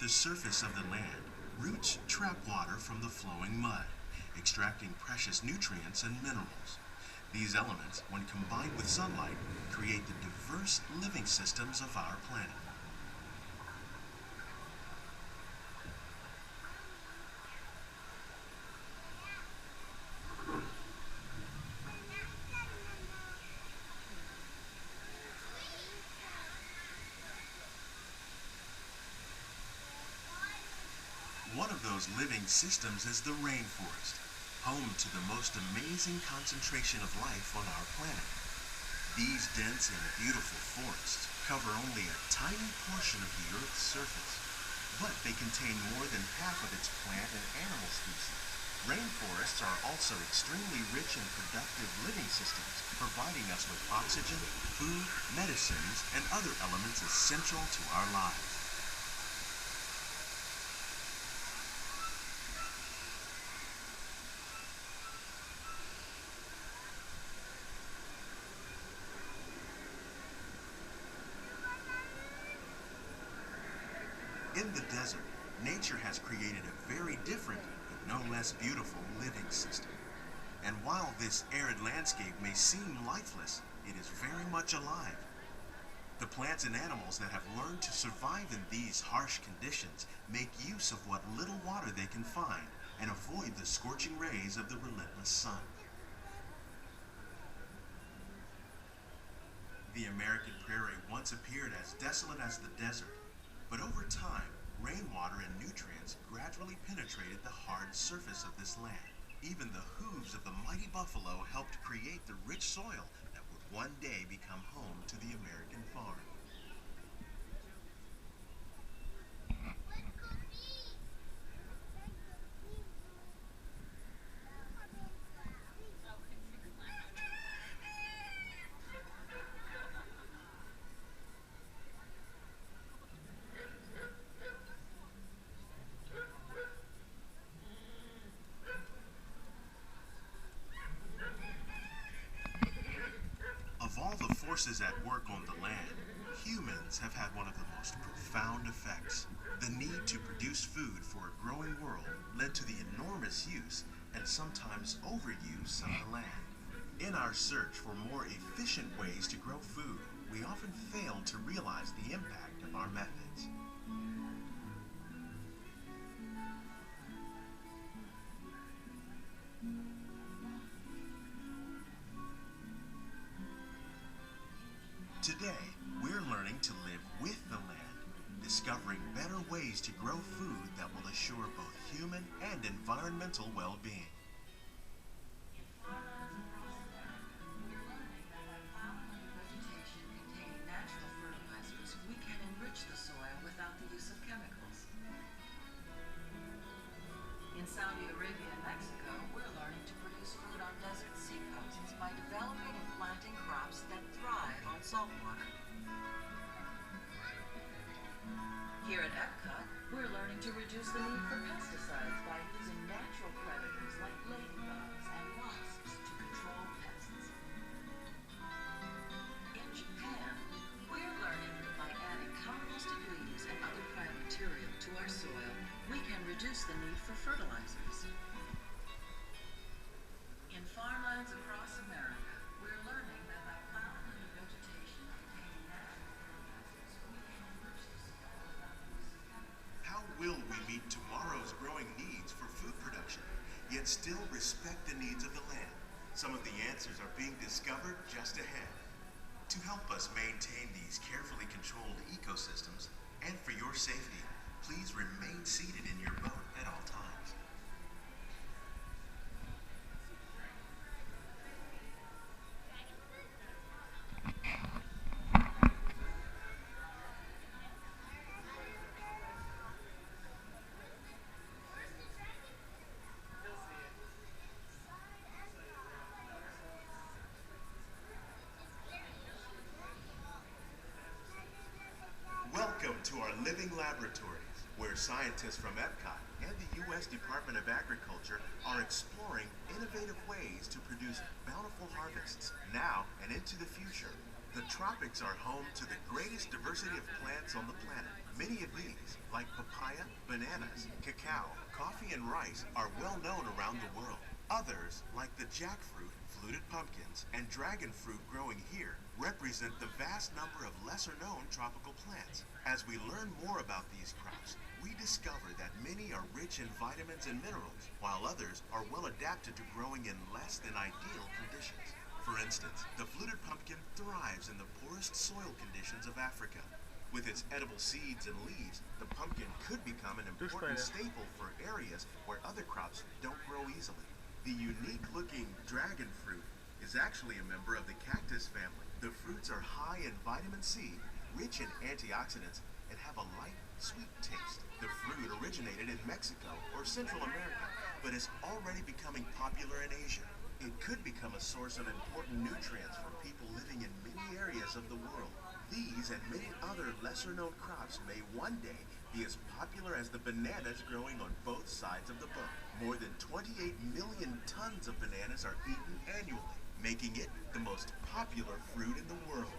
the surface of the land, roots trap water from the flowing mud, extracting precious nutrients and minerals. These elements, when combined with sunlight, create the diverse living systems of our planet. One of those living systems is the rainforest, home to the most amazing concentration of life on our planet. These dense and beautiful forests cover only a tiny portion of the Earth's surface, but they contain more than half of its plant and animal species. Rainforests are also extremely rich and productive living systems, providing us with oxygen, food, medicines, and other elements essential to our lives. In the desert, nature has created a very different, but no less beautiful living system. And while this arid landscape may seem lifeless, it is very much alive. The plants and animals that have learned to survive in these harsh conditions make use of what little water they can find and avoid the scorching rays of the relentless sun. The American prairie once appeared as desolate as the desert. But over time, rainwater and nutrients gradually penetrated the hard surface of this land. Even the hooves of the mighty buffalo helped create the rich soil that would one day become home to the American farm. Of all the forces at work on the land, humans have had one of the most profound effects. The need to produce food for a growing world led to the enormous use and sometimes overuse of the land. In our search for more efficient ways to grow food, we often fail to realize the impact of our methods. Today, we're learning to live with the land, discovering better ways to grow food that will assure both human and environmental well-being. Vegetation containing natural fertilizers, we can enrich the soil without the use of chemicals. In Saudi Arabia and Mexico, we're learning to produce food on desert seacoasts by developing and planting crops that thrive on salt water. Here at Epcot, we're learning to reduce the need for pesticides by using natural predators like ladybugs and wasps to control pests. In Japan, we're learning that by adding composted leaves and other plant material to our soil, we can reduce the need for fertilizers. In farmlands across America, we're learning that by plowing under vegetation containing natural fertilizers, we can enrich the soil without the use of chemicals. How will we meet tomorrow's growing needs for food production, yet still respect the needs of the land? Some of the answers are being discovered just ahead. To help us maintain these carefully controlled ecosystems, and for your safety, please remain seated in your boat at all times. Welcome to our living laboratories, where scientists from Epcot and the U.S. Department of Agriculture are exploring innovative ways to produce bountiful harvests now and into the future. The tropics are home to the greatest diversity of plants on the planet, Many of these, like papaya, bananas, cacao, coffee, and rice, are well known around the world. Others, like the jackfruit, fluted pumpkins, and dragon fruit growing here, represent the vast number of lesser-known tropical plants. As we learn more about these crops, we discover that many are rich in vitamins and minerals, while others are well adapted to growing in less than ideal conditions. For instance, the fluted pumpkin thrives in the poorest soil conditions of Africa. With its edible seeds and leaves, the pumpkin could become an important staple for areas where other crops don't grow easily. The unique-looking dragon fruit is actually a member of the cactus family. The fruits are high in vitamin C, rich in antioxidants, and have a light, sweet taste. The fruit originated in Mexico or Central America, but is already becoming popular in Asia. It could become a source of important nutrients for people living in many areas of the world. These and many other lesser-known crops may one day be as popular as the bananas growing on both sides of the boat. More than 28 million tons of bananas are eaten annually, making it the most popular fruit in the world.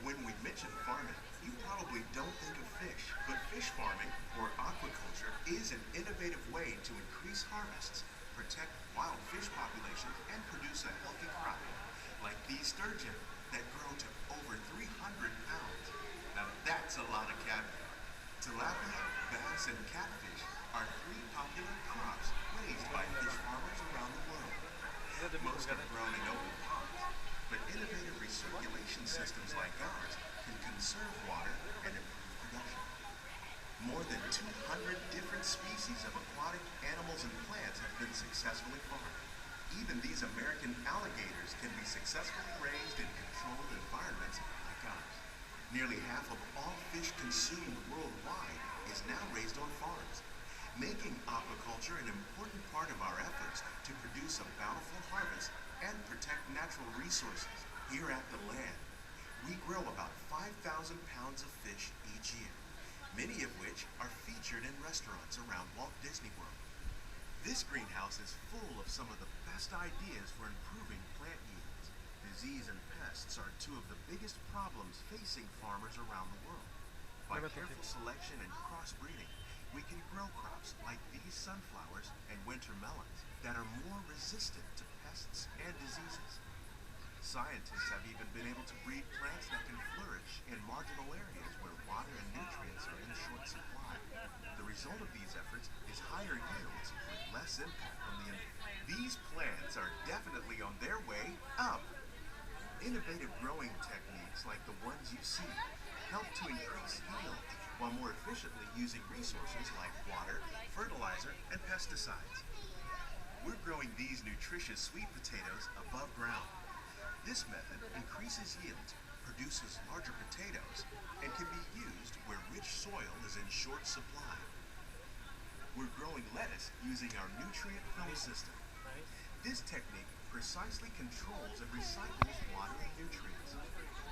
When we mention farming, you probably don't think of fish, but fish farming, or aquaculture, is an innovative way to increase harvests, protect wild fish populations, and produce a healthy crop, like these sturgeon that grow to over 300 pounds. Now that's a lot of caviar. Tilapia, bass, and catfish are three popular crops raised by fish farmers around the world. Most are grown in open ponds, but innovative recirculation systems like ours can conserve water and improve production. More than 200 different species of aquatic animals and plants have been successfully farmed. Even these American alligators can be successfully raised in controlled environments like ours. Nearly half of all fish consumed worldwide is now raised on farms, making aquaculture an important part of our efforts to produce a bountiful harvest and protect natural resources. Here at the land, we grow about 5,000 pounds of fish each year, many of which are featured in restaurants around Walt Disney World. This greenhouse is full of some of the best ideas for improving plant yields. Disease and pests are two of the biggest problems facing farmers around the world. By careful selection and crossbreeding, we can grow crops like these sunflowers and winter melons that are more resistant to pests and diseases. Scientists have even been able to breed plants that can flourish in marginal areas where water and nutrients are in short supply. The result of these efforts is higher yields with less impact on the environment. These plants are definitely on their way up. Innovative growing techniques like the ones you see help to increase yield while more efficiently using resources like water, fertilizer, and pesticides. We're growing these nutritious sweet potatoes above ground. This method increases yield, produces larger potatoes, and can be used where rich soil is in short supply. We're growing lettuce using our nutrient film system. This technique precisely controls and recycles water and nutrients.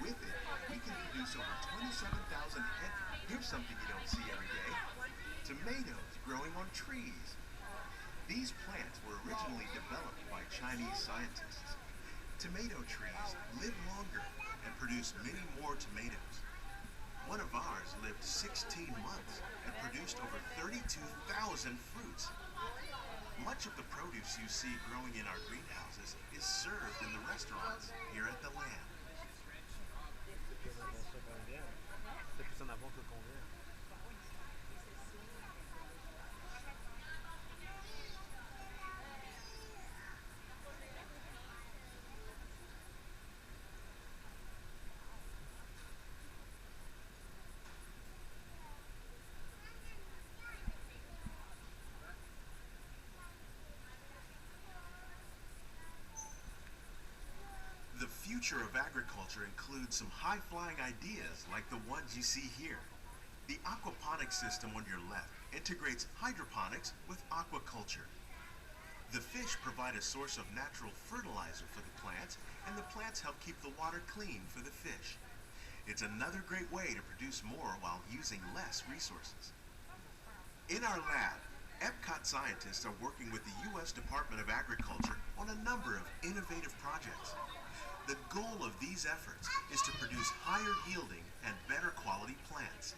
With it, we can produce over 27,000 head. Here's something you don't see every day: tomatoes growing on trees. These plants were originally developed by Chinese scientists. Tomato trees live longer and produce many more tomatoes. One of ours lived 16 months and produced over 32,000 fruits. Much of the produce you see growing in our greenhouses is served in the restaurants here at the land. The future of agriculture includes some high-flying ideas like the ones you see here. The aquaponics system on your left integrates hydroponics with aquaculture. The fish provide a source of natural fertilizer for the plants, and the plants help keep the water clean for the fish. It's another great way to produce more while using less resources. In our lab, Epcot scientists are working with the U.S. Department of Agriculture on a number of innovative projects. The goal of these efforts is to produce higher yielding and better quality plants.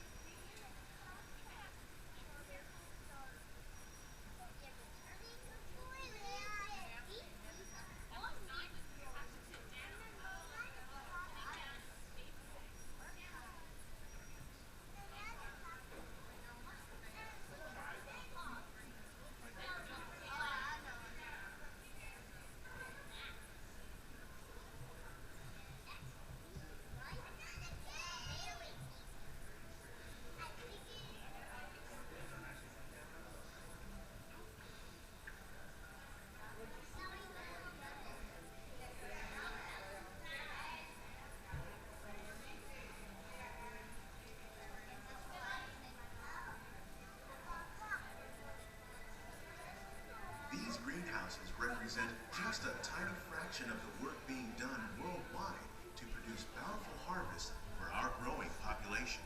These greenhouses represent just a tiny fraction of the work being done worldwide to produce bountiful harvests for our growing population.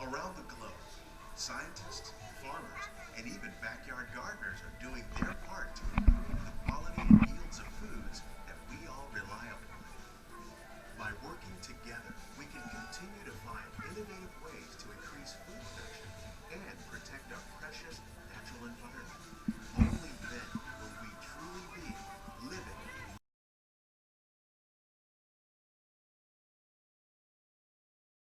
Around the globe, scientists, farmers, and even backyard gardeners are doing their part to improve